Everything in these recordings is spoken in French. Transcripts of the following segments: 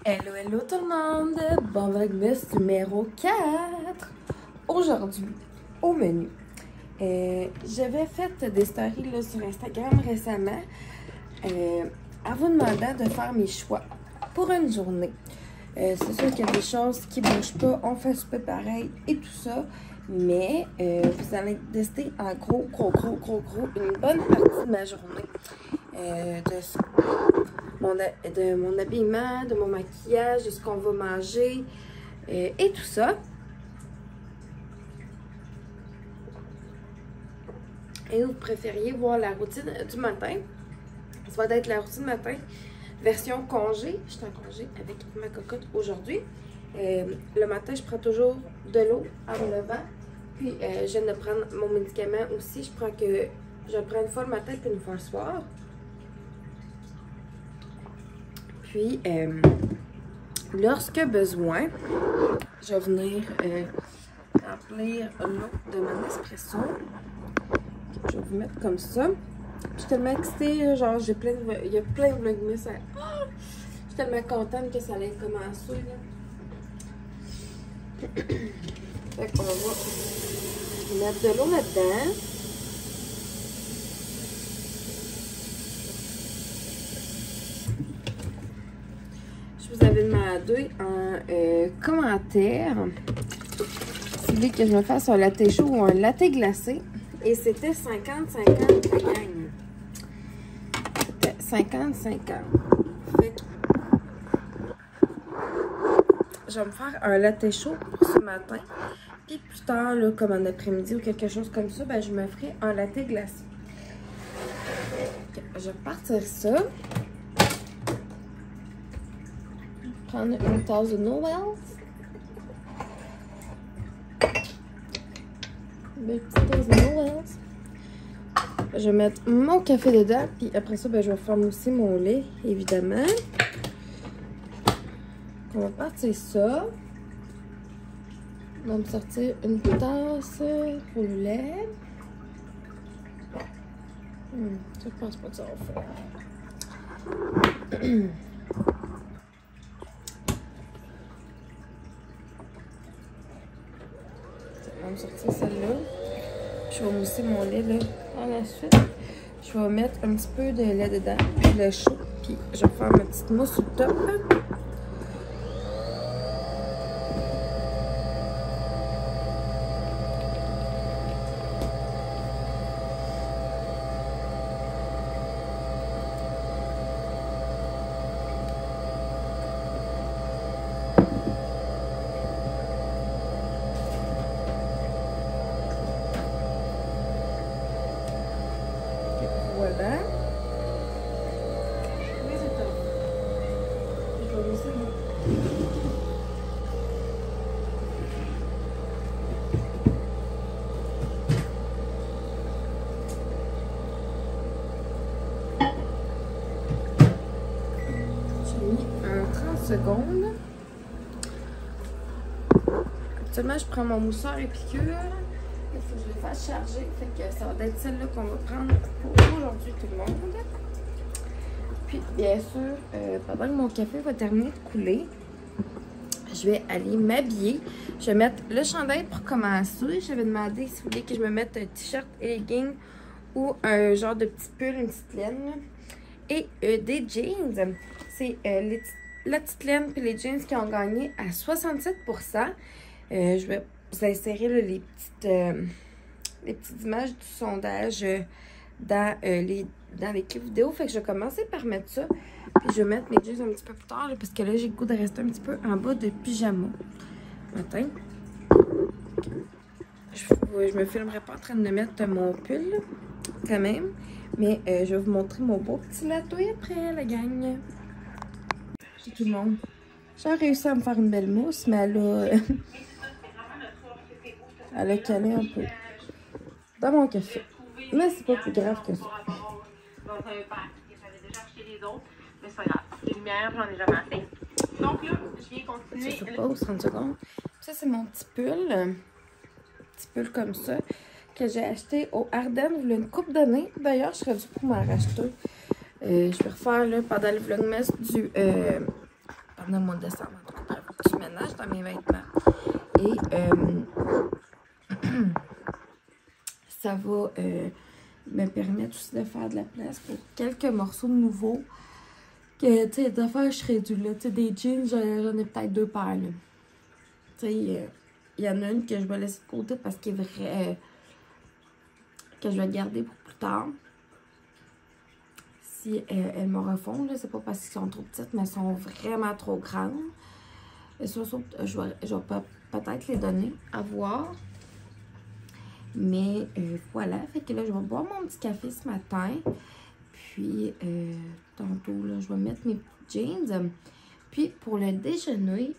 Hello, hello tout le monde! Bon Vlogmas numéro 4! Aujourd'hui, au menu, j'avais fait des stories là, sur Instagram récemment en vous demandant de faire mes choix pour une journée. C'est sûr qu'il y a des choses qui ne bougent pas, on fait super pareil et tout ça, mais vous allez tester en gros, une bonne partie de ma journée. De mon habillement, de mon maquillage, de ce qu'on va manger et tout ça. Et vous préfériez voir la routine du matin. Ça va être la routine matin, version congé. Je suis en congé avec ma cocotte aujourd'hui. Le matin, je prends toujours de l'eau en me levant. Puis, je viens de prendre mon médicament aussi. Je le prends une fois le matin puis une fois le soir. Puis, lorsque besoin, je vais venir remplir l'eau de mon espresso. Je vais vous mettre comme ça. Je suis tellement excitée, genre il y a plein de vlogmas. Je suis tellement contente que ça allait commencer. Fait qu'on va mettre de l'eau là-dedans. Je vous avais demandé en commentaire si vous voulez que je me fasse un latte chaud ou un latte glacé. Et c'était 50-50 la gang. C'était 50-50. Je vais me faire un latte chaud pour ce matin. Puis plus tard, là, comme en après-midi ou quelque chose comme ça, ben, je me ferai un latte glacé. Je vais partir ça. Prendre une tasse de Noël. Une petite tasse de Noël. Je vais mettre mon café dedans. Puis après ça, ben, je vais faire aussi mon lait, évidemment. On va partir ça. On va me sortir une tasse pour le lait. Je pense pas que ça va faire. Je vais me sortir celle-là. Je vais mousser mon lait là. À la suite, je vais mettre un petit peu de lait dedans, puis le chaud, puis je vais faire ma petite mousse au top. Voilà. Oui, c'est top. Je vais laisser mon... J'ai mis un 30 secondes. Actuellement, je prends mon mousseur épicure. Il faut que je le fasse charger. Fait que ça va être celle-là qu'on va prendre pour aujourd'hui tout le monde. Puis, bien sûr, pendant que mon café va terminer de couler, je vais aller m'habiller. Je vais mettre le chandail pour commencer. Je vais demander si vous voulez que je me mette un t-shirt et leggings ou un genre de petit pull, une petite laine. Et des jeans. C'est la petite laine et les jeans qui ont gagné à 67%. Je vais vous insérer là, les petites images du sondage dans les clips vidéo. Fait que je vais commencer par mettre ça. Puis je vais mettre mes jeans un petit peu plus tard là, parce que là, j'ai le goût de rester un petit peu en bas de pyjama. Matin. Je me filmerai pas en train de mettre mon pull là, quand même. Mais je vais vous montrer mon beau petit latte après, la gang. C'est tout le monde. J'ai réussi à me faire une belle mousse, mais elle a calé un peu dans mon café. Mais c'est pas plus grave que ça. Dans un pack que j'avais déjà acheté les autres, mais c'est pas grave. Les lumières, j'en ai jamais assez. Donc là, je viens continuer. Ça fait pause 30 secondes. Ça, c'est mon petit pull. Petit pull comme ça. Que j'ai acheté au Ardennes il y a une couple d'années. D'ailleurs, je serais dû pour m'en racheter. Je vais refaire là, pendant le vlogmas pendant le mois de décembre. En tout cas, bref, faut que je ménage dans mes vêtements. Et ça va me permettre aussi de faire de la place pour quelques morceaux de nouveaux. Que, tu sais, des affaires, je serais due, là. Tu sais, des jeans, j'en ai peut-être 2 paires, là. Tu sais, il y en a une que je vais laisser de côté parce qu'elle est vraie. Que je vais garder pour plus tard. Si elles me refont, là, c'est pas parce qu'elles sont trop petites, mais elles sont vraiment trop grandes. Et surtout, je vais peut-être les donner à voir. Mais voilà, fait que là, je vais boire mon petit café ce matin. Puis, tantôt, là, je vais mettre mes petits jeans. Puis, pour le déjeuner,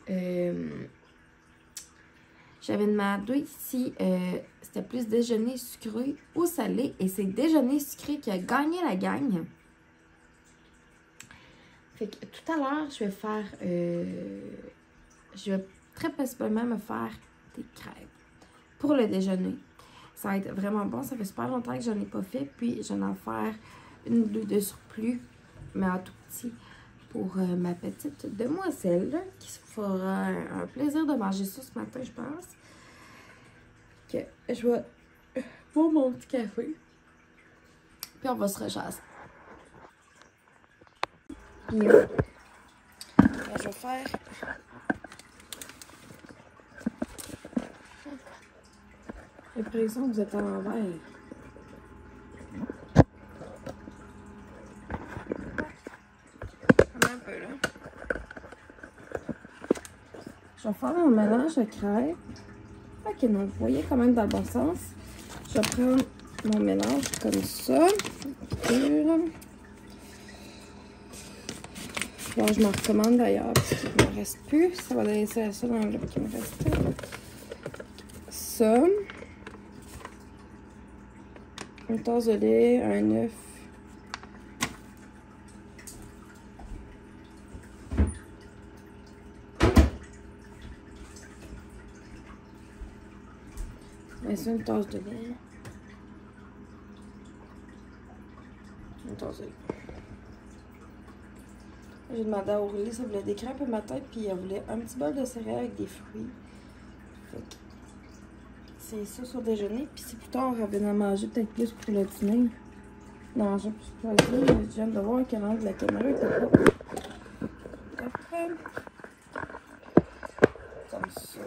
j'avais demandé si c'était plus déjeuner sucré ou salé. Et c'est déjeuner sucré qui a gagné la gagne. Fait que tout à l'heure, je vais faire... je vais très possiblement me faire des crêpes pour le déjeuner. Ça va être vraiment bon. Ça fait super longtemps que j'en ai pas fait. Puis, j'en ai faire une ou deux de surplus, mais en tout petit, pour ma petite demoiselle, qui se fera un plaisir de manger ça ce matin, je pense. Que je vais boire mon petit café. Puis, on va se rechasser. Puis, je vais faire... J'ai l'impression que vous êtes à l'envers. Un peu, là. Je vais faire mon mélange de crêpes. Ok, donc vous voyez quand même dans le bon sens. Je vais prendre mon mélange comme ça. Bon, je m'en recommande d'ailleurs parce qu'il ne me reste plus. Ça va laisser ça dans l'enveloppe qui me reste. Ça. Une tasse de lait, un œuf. Et ça, une tasse de lait. Une tasse de lait. J'ai demandé à Aurélie, ça voulait des crêpes un matin, puis elle voulait un petit bol de céréales avec des fruits. C'est ça sur le déjeuner, puis si plus tard on revient à manger peut-être plus pour le dîner. Non, j'ai plus pour le dîner, je viens de voir que l'angle de la caméra était pas. Après, comme ça,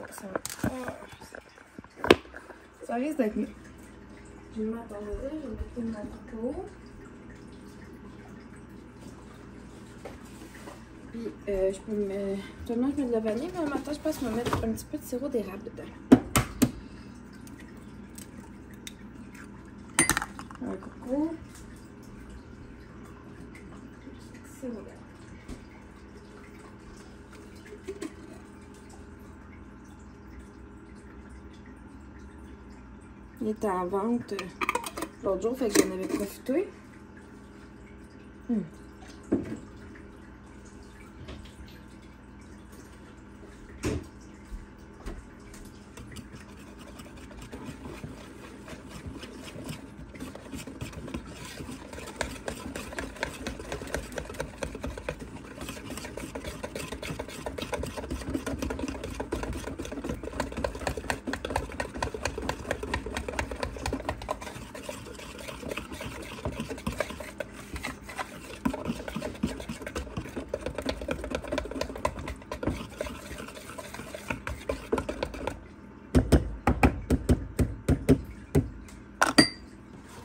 ça risque d'être mieux. Je vais mettre je vais mettre une haricot. Puis je peux me. Actuellement, je mets de la vanille, mais le matin, je pense que je vais mettre un petit peu de sirop d'érable dedans. Un coco. Sirop d'érable. Il était en vente l'autre jour, fait que j'en avais profité.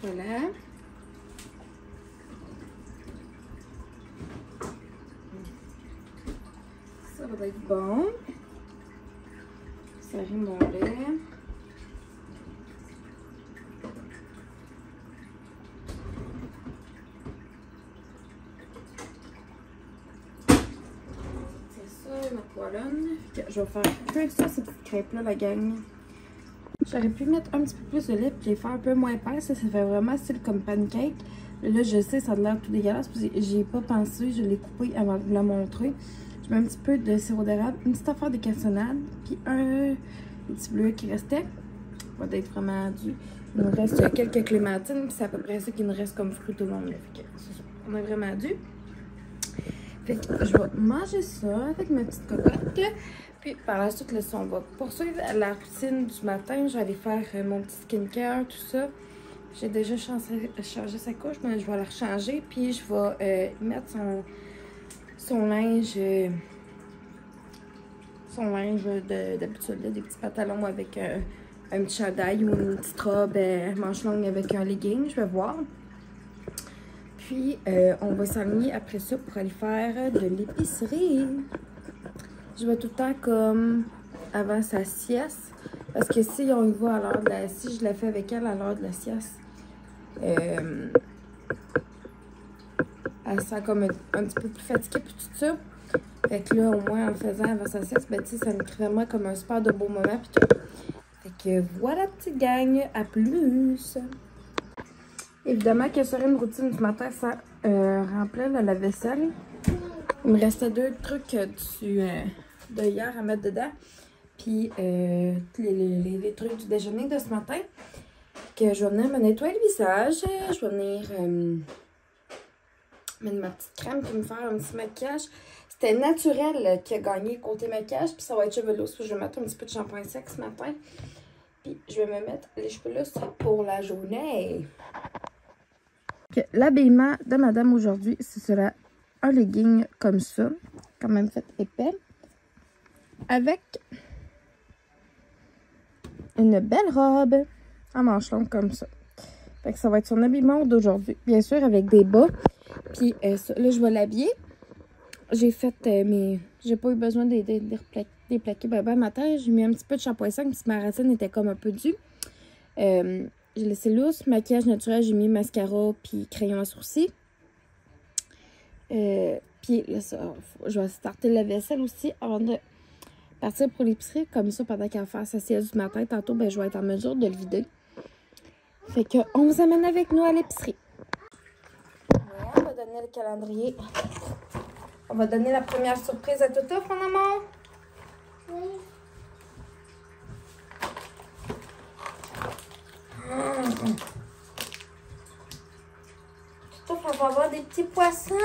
Voilà. Ça va être bon. Ça arrive mon lait. C'est ça, ma poêlonne. Je vais faire que ça, ces petites crêpes-là, la gang. J'aurais pu mettre un petit peu plus de lait et les faire un peu moins épaisse. Ça fait vraiment style comme pancake. Là, je sais, ça a l'air tout dégueulasse. J'y ai pas pensé. Je l'ai coupé avant de vous la montrer. Je mets un petit peu de sirop d'érable, une petite affaire de cassonade, puis un petit bleu qui restait. Ça va être vraiment dû. Il nous reste quelques clémentines, puis c'est à peu près ça qui nous reste comme fruit tout le monde. On est vraiment dû. Fait que je vais manger ça avec ma petite cocotte. Puis par la suite, là, on va poursuivre la routine du matin. Je vais aller faire mon petit skincare, tout ça. J'ai déjà changé sa couche, mais je vais la rechanger. Puis je vais mettre son linge. D'habitude, des petits pantalons avec un petit chandail ou une petite robe manche longue avec un legging. Je vais voir. Puis, on va s'aligner après ça pour aller faire de l'épicerie. Je vais tout le temps comme avant sa sieste. Parce que si on y va à l'heure de la... Si je la fais avec elle à l'heure de la sieste, elle se sent comme un petit peu plus fatiguée puis tout ça. Fait que là, au moins, en le faisant avant sa sieste, ben, tu sais, ça me crée vraiment comme un super de beau moment puis tout. Fait que voilà, petite gang, à plus! Évidemment que sur une routine du matin, ça remplit la vaisselle. Il me restait 2 trucs de hier à mettre dedans. Puis les trucs du déjeuner de ce matin. Que je vais venir me nettoyer le visage. Je vais venir mettre ma petite crème pour me faire un petit maquillage. C'était Naturel qui a gagné côté maquillage. Puis ça va être chevelous. Je vais mettre un petit peu de shampoing sec ce matin. Puis je vais me mettre les cheveux lousses pour la journée. L'habillement de madame aujourd'hui, ce sera un legging comme ça, quand même fait épais, avec une belle robe en manches longues comme ça. Fait que ça va être son habillement d'aujourd'hui, bien sûr avec des bas. Puis là, je vais l'habiller. J'ai fait j'ai pas eu besoin de déplaquer ben matin. J'ai mis un petit peu de shampoing sec, parce que ma racine était comme un peu due. J'ai laissé lousse, maquillage naturel, j'ai mis mascara puis crayon à sourcils. Puis là, je vais starter la vaisselle aussi avant de partir pour l'épicerie. Comme ça, pendant qu'elle va faire sa sieste du matin, tantôt, ben, je vais être en mesure de le vider. Fait que on vous amène avec nous à l'épicerie. On va donner le calendrier. On va donner la première surprise à Toutouf, mon amour. Oui. Toutouf, on va avoir des petits poissons.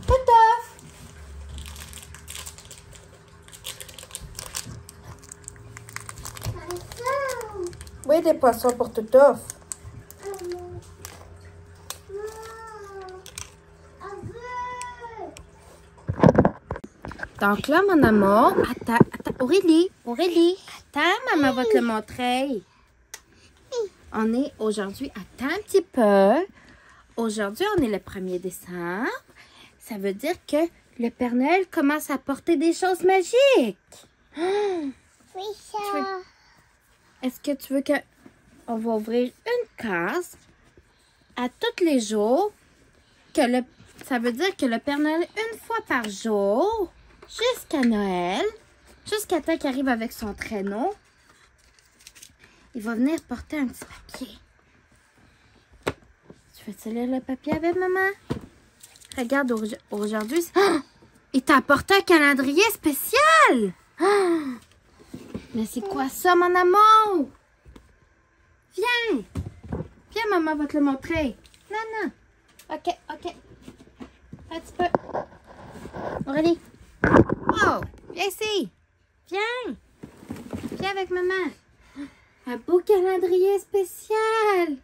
Toutouf. Oui, des poissons pour Toutouf. Donc là, mon amour, attends, Aurélie, attends, maman va te le montrer. On est aujourd'hui, attends un petit peu. Aujourd'hui, on est le 1er décembre. Ça veut dire que le Père Noël commence à porter des choses magiques. Oui, ça. Est-ce que tu veux que... On va ouvrir une case à tous les jours. Ça veut dire que le Père Noël, une fois par jour, jusqu'à Noël, jusqu'à temps qu'il arrive avec son traîneau, il va venir porter un petit papier. Tu veux-tu lire le papier avec maman? Regarde, aujourd'hui, oh! Il t'a apporté un calendrier spécial! Oh! Mais c'est quoi ça, mon amour? Viens! Viens, maman va te le montrer. Non. OK. Un petit peu. Aurélie. Oh! Viens ici! Viens! Viens avec maman. Un beau calendrier spécial!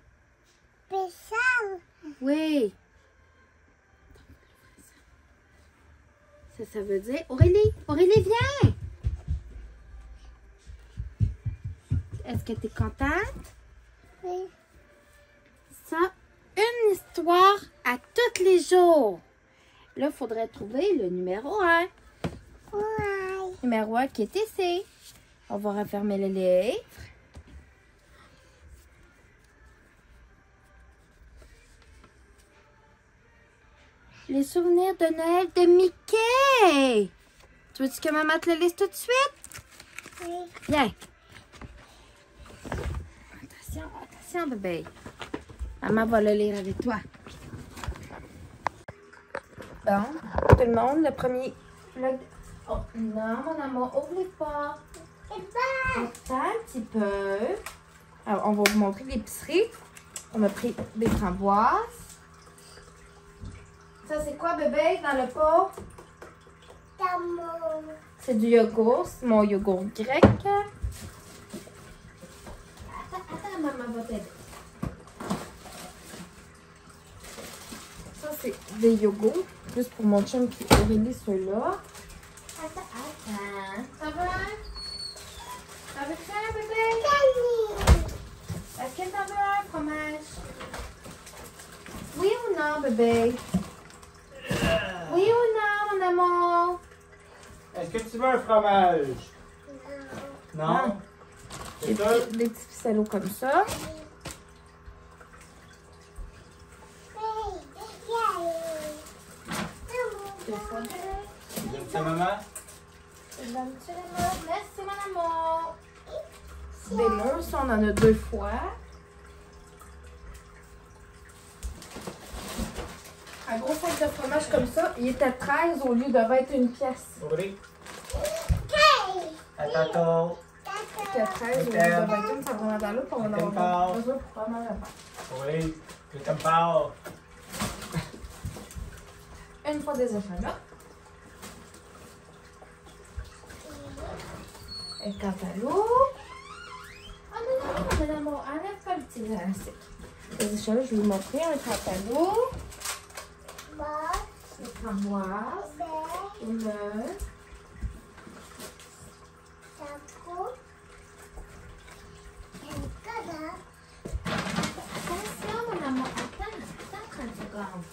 Spécial? Oui. Ça veut dire... Aurélie, viens! Est-ce que tu es contente? Oui. Ça, une histoire à tous les jours. Là, il faudrait trouver le numéro 1. Ouais. Numéro 1 qui est ici. On va refermer le livre. Les souvenirs de Noël de Mickey. Tu veux-tu que maman te le lise tout de suite? Oui. Viens. Attention, bébé. Maman va le lire avec toi. Bon, tout le monde, le premier... Oh, non, mon amour, ouvre les portes. Attends un petit peu. Alors, on va vous montrer l'épicerie. On a pris des framboises. Ça, c'est quoi, bébé, dans le pot? D'amour. C'est du yogourt. C'est mon yogourt grec. Attends, maman va t'aider. Ça, c'est des yogourts. Juste pour mon chum qui aurait ceux-là. Attends. Ça va? Ça veut faire, bébé? Camille. Est-ce que t'en veux un fromage? Oui ou non, bébé? Oui ou non, mon amour? Est-ce que tu veux un fromage? Non. Non? C'est ça? Des petits ficellos comme ça. J'aime ça, maman? Merci, mon amour. Des mousses, on en a 2 fois. Un gros sac de fromage comme ça, il était 13 au lieu de 21 pièces. Oui. À tantôt. Que 13 au lieu de 21, ça va vraiment dans l'eau pour en avoir besoin pour pas mal de faire. Oui. Je t'aime pas. Une fois des enfants là. Et quant à l'eau. Oh non, mon amour, enlève pas le petit élastique. Les échelles, je vais vous montrer un cantaloupe, une framboise, une attention, mon amour, attends 30 secondes.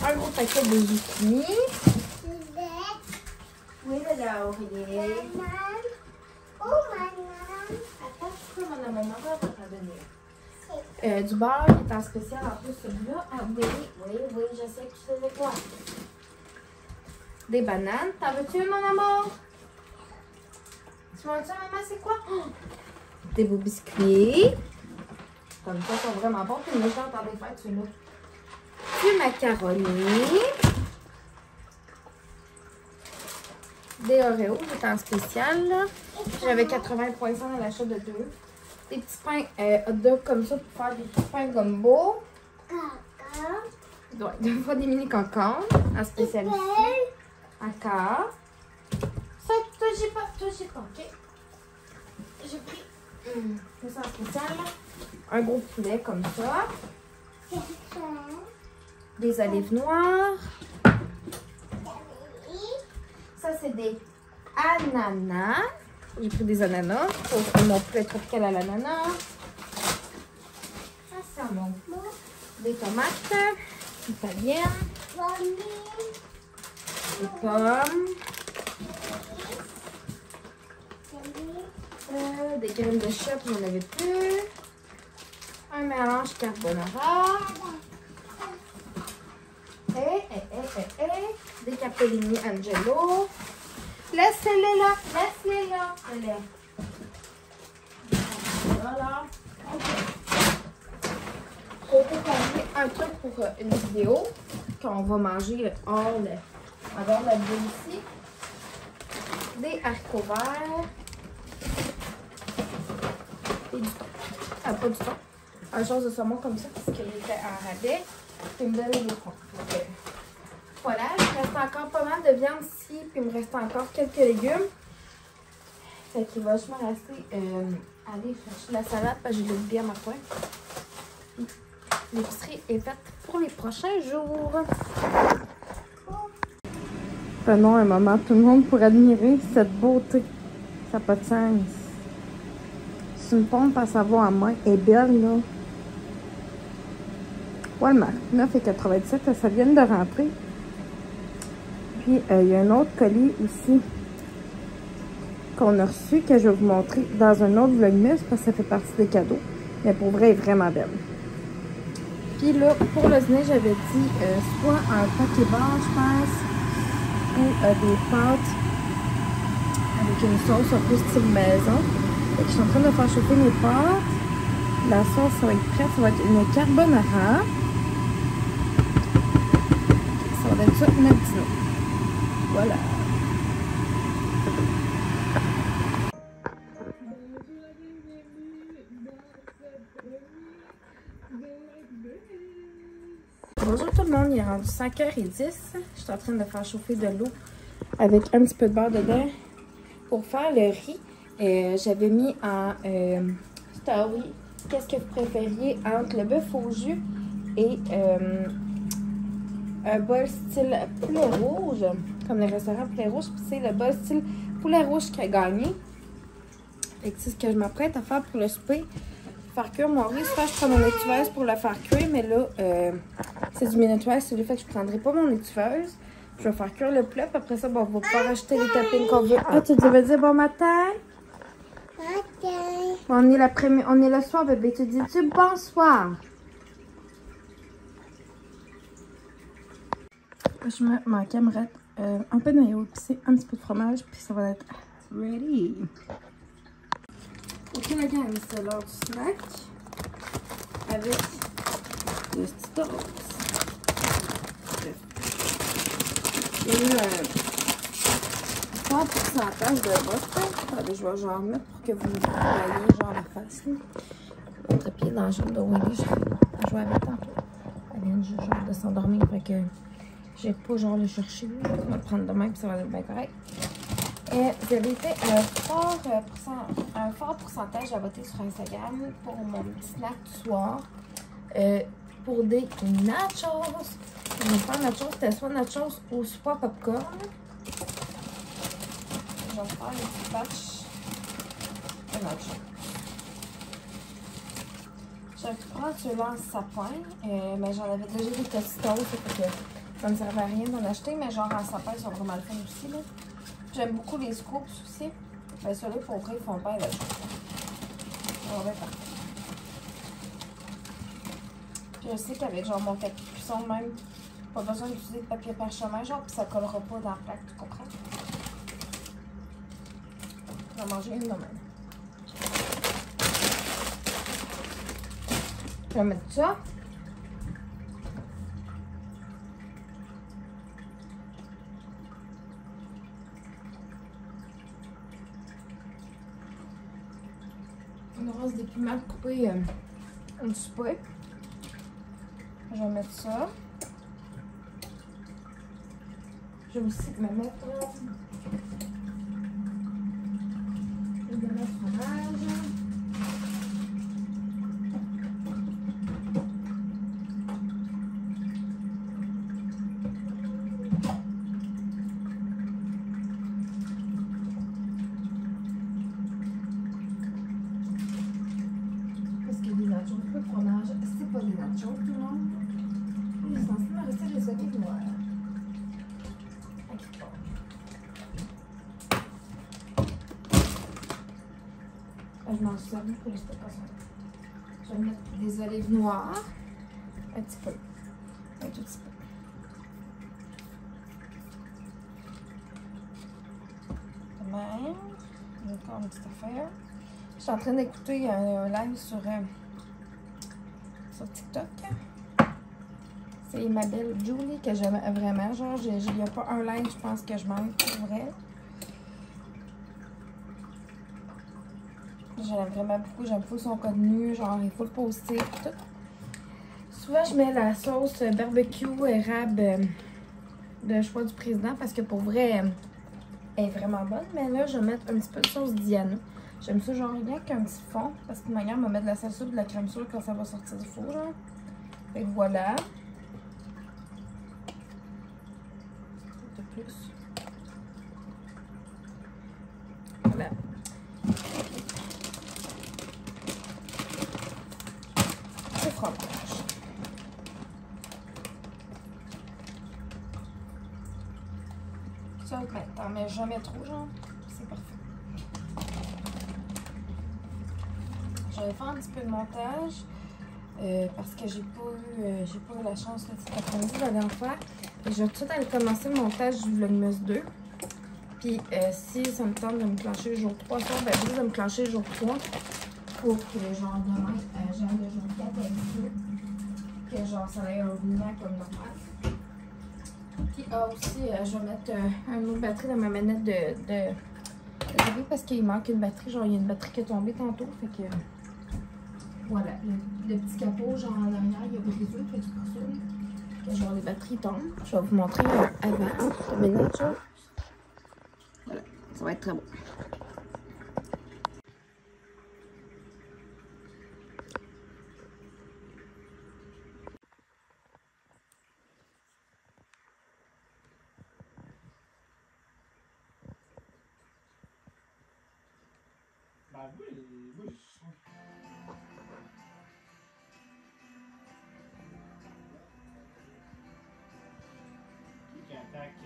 Un gros paquet de zucchini. Oui, le laurier. Attends, je peux, mon amour, maman va t'en donner. Du beurre qui est en spécial en plus, celui-là. Ah oui, je sais que tu sais quoi. Des bananes. T'en veux-tu, mon amour? Tu veux ça, maman, c'est quoi? Oh! Des beaux biscuits. Comme ça, sont vraiment bons. Puis, je dans des fêtes, celui-là. Du macaroni. Des Oreos, qui est en spécial. J'avais 80 points à l'achat de 2. Des petits pains hot dog comme ça pour faire des petits pains gumbo. Ouais, 2 fois des mini concombres en spécial ici. Encore. Ça, touchez pas, ok. J'ai pris ça en spécial. Un gros poulet comme ça. Des olives noires. Ça, c'est des ananas. J'ai pris des ananas pour mon poulet tropical à l'ananas. Ça, c'est mon plat. Des tomates italiennes. Des pommes. Des graines de chia, j'en avais plus. Un mélange carbonara. Et des capellini Angelo. Laissez-les là, laissez-les là. Voilà. Faut préparer un truc pour une vidéo qu'on va manger hors la vidéo ici. Des haricots verts. Et du thon. Ah, pas du thon. Un chose de saumon comme ça parce qu'il était en rabais. Puis il me donne des points. Voilà, il me reste encore pas mal de viande ici, puis il me reste encore quelques légumes. Fait qu'il va justement rester aller chercher la salade parce que j'ai oublié à ma pointe. L'épicerie est faite pour les prochains jours. Prenons un moment tout le monde pour admirer cette beauté. Ça n'a pas de sens. C'est une pompe à savon à main. Elle est belle, là. Walmart, 9,97 $, ça vient de rentrer. Puis, il y a un autre colis aussi qu'on a reçu, que je vais vous montrer dans un autre vlogmas, parce que ça fait partie des cadeaux. Mais pour vrai, elle est vraiment belle. Puis là, pour le dîner, j'avais dit soit un paquet bar, je pense, ou des pâtes avec une sauce un peu style maison. Et je suis en train de faire chauffer mes pâtes. La sauce, ça va être prête. Ça va être une carbonara. Ça va être ça, notre dîner. Voilà. Bonjour tout le monde, il est rendu 5h10. Je suis en train de faire chauffer de l'eau avec un petit peu de beurre dedans pour faire le riz. J'avais mis en story qu'est-ce que vous préfériez entre le bœuf au jus et un bol style poulet rouge, comme les restaurants poulet rouge. Puis c'est le bol style poulet rouge qui a gagné. Et c'est ce que je m'apprête à faire pour le souper. Faire cuire mon riz. Soit je prends mon étuveuse pour le faire cuire, mais là, c'est du mini-étuveuse, c'est le fait que je ne prendrai pas mon étuveuse. Je vais faire cuire le poulet, puis après ça, bon, on va pouvoir rajouter les toppings qu'on veut. Ah, tu devais dire bon matin? Ok. On est le soir, bébé. Tu dis-tu bonsoir? Je mets ma camerette, un peu de maillot épicé, un petit peu de fromage, puis ça va être ready. Ok la gang, c'est l'heure du snack avec le Skittles. Il y a eu un fort pourcentage de bottes. Attendez, je vais genre mettre pour que vous voyez genre la face. L'autre pied dans la chambre de Willy, je jouais avec tantôt. Elle vient genre de s'endormir, fait que j'ai pas genre le chercher. Je vais le prendre demain puis ça va être bien correct. Et vous avez été un fort pourcentage à voter sur Instagram pour mon petit snack du soir. Pour des nachos. Je vais faire nachos, c'était soit nachos ou soit popcorn. Je vais faire le petit batch de nachos. Je vais prendre celui-là en sapin, mais j'en avais déjà des tostitos, fait que ça ne servait à rien d'en acheter, mais genre en sapin, ils sont vraiment le fun aussi, là. J'aime beaucoup les scoops aussi. Mais ceux-là, pour vrai, ils font pas la chose. On va partir. Puis je sais qu'avec genre mon tapis cuisson même, pas besoin d'utiliser de papier parchemin, genre, puis ça collera pas dans la plaque, tu comprends? Je vais manger une de même. Je vais mettre ça. Il me reste des piments coupés du souper. Je vais mettre ça. Je vais aussi me mettre le fromage. Le fromage, c'est pas des nachos, tout le monde. Il est censé me rester les olives noires. Je m'en suis servi pour les steaks. Je vais mettre des olives noires. Un petit peu. Un tout petit peu. De même. J'ai encore une petite affaire. Je suis en train d'écouter un live sur TikTok. C'est ma belle Julie que j'aime vraiment. Genre, il n'y a pas un live, je pense, que je manque pour vrai. J'aime vraiment beaucoup. J'aime beaucoup son contenu. Genre, il faut le poster et tout. Souvent, je mets la sauce barbecue érable de choix du président parce que pour vrai, elle est vraiment bonne. Mais là, je vais mettre un petit peu de sauce Diana. J'aime ça genre rien qu'un petit fond, parce que ma mère va mettre de la salsa et de la crème sûre quand ça va sortir du four. Genre. Fait que voilà. Un peu plus. Voilà. Le fromage. Ça, ben, t'en mets jamais trop, genre. C'est parfait. Je vais faire un petit peu de montage parce que j'ai pas eu la chance de cet après-midi la dernière fois. Et je vais tout de suite aller commencer le montage du Vlogmas 2. Puis si ça me tente de me clencher le jour 3 soir, ben juste de me clencher le jour 3 pour que genre demain j'ai le jour 4 avec eux. Que genre ça aille un roulement comme normal. Puis aussi je vais mettre une autre batterie dans ma manette de parce qu'il manque une batterie. Genre il y a une batterie qui est tombée tantôt. Fait que voilà, le petit capot, genre en arrière, il a brisé, fait que c'est pour ça. genre les batteries tombent. Je vais vous montrer avant le ménage. Voilà, ça va être très beau. Ben oui, oui. Qui attaque.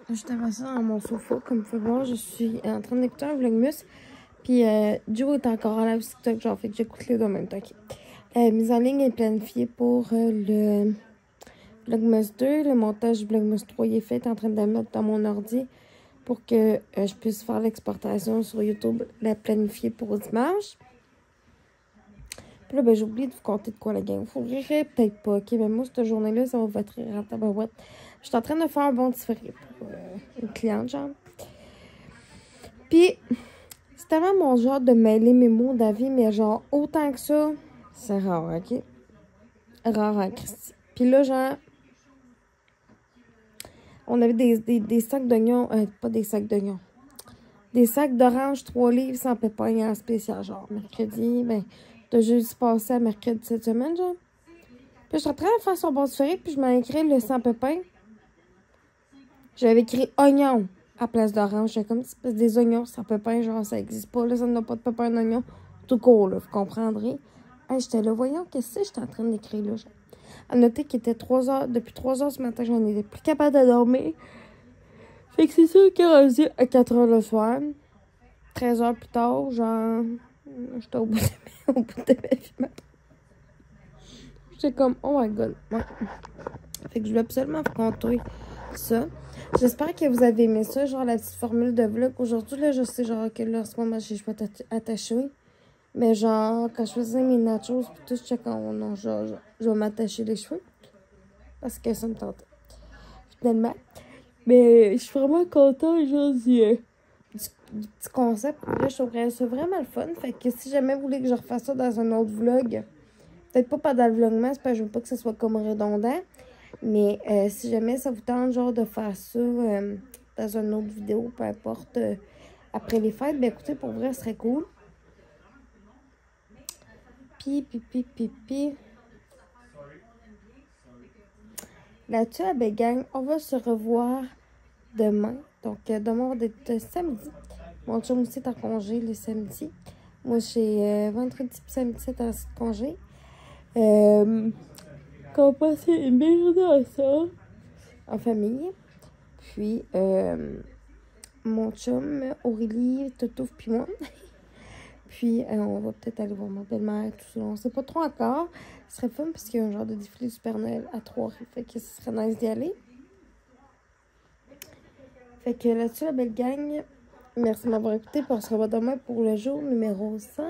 Juste avant ça, dans mon sofa, comme vous pouvez voir, je suis en train d'écouter un Vlogmas. Puis Joe est encore en live sur TikTok, genre, fait que j'écoute les deux en même temps. Okay. La mise en ligne est planifiée pour le Vlogmas 2. Le montage du Vlogmas 3 il est fait, en train de la mettre dans mon ordi pour que je puisse faire l'exportation sur YouTube, la planifier pour dimanche. Puis là, ben, j'ai oublié de vous compter de quoi la gang. Vous rirez peut-être pas, ok? Mais moi, cette journée-là, ça va être rire en tabarouette. Je suis en train de faire un bon différé pour une cliente, genre. Puis, c'est tellement mon genre de mêler mes mots d'avis, mais genre, autant que ça, c'est rare, ok? Rare en Christi. Puis là, genre, on avait des sacs d'oignons, pas des sacs d'oignons, des sacs d'orange 3 livres sans pépins en spécial, genre, mercredi, ben, de jeudi passé à mercredi cette semaine, genre. Puis je suis en train de faire son bon différé, puis je m'ai écrit le sans pépins. J'avais écrit oignon à place d'orange. J'avais comme des oignons sans pépins, genre, ça n'existe pas, là, ça n'a pas de pépins d'oignon. Tout court, là, vous comprendrez. Hey, j'étais là, voyons, qu'est-ce que j'étais en train d'écrire, là, genre. À noter qu'il était 3 heures, depuis 3 heures ce matin, j'en étais plus capable de dormir. Fait que c'est sûr qu'il est rendu à 4 heures le soir. 13 heures plus tard, genre, j'étais au bout de ma vie. J'étais comme, oh my god. Ouais. Fait que je voulais absolument vous conter ça. J'espère que vous avez aimé ça, genre la petite formule de vlog. Aujourd'hui, là, je sais, genre, que là, en ce moment, je suis pas attachée. Mais genre, quand je faisais mes nachos, puis tout, je sais quand non, genre, je vais m'attacher les cheveux. Parce que ça me tentait. Finalement. Mais je suis vraiment contente, genre, du petit concept. Là, je trouverais ça vraiment le fun. Fait que si jamais vous voulez que je refasse ça dans un autre vlog, peut-être pas dans le vlogmas, parce que je veux pas que ce soit comme redondant. Mais si jamais ça vous tente, genre, de faire ça dans une autre vidéo, peu importe, après les fêtes, ben écoutez, pour vrai, ce serait cool. Puis. Là-dessus, ben, gang, on va se revoir demain. Donc, demain, on va être samedi. Mon chum aussi est en congé le samedi. Moi, j'ai vendredi et samedi, c'est en congé. Qu'on passe une belle journée ensemble, en famille. Puis, mon chum, Aurélie, Totouf, puis moi. Puis, on va peut-être aller voir ma belle-mère, tout ça. On sait pas trop encore. Ce serait fun parce qu'il y a un genre de défilé du Père Noël à Trois-Rivières. Fait que ce serait nice d'y aller. Fait que là-dessus, la belle gang, merci de m'avoir écouté. Puis on se revoit demain pour le jour numéro 5.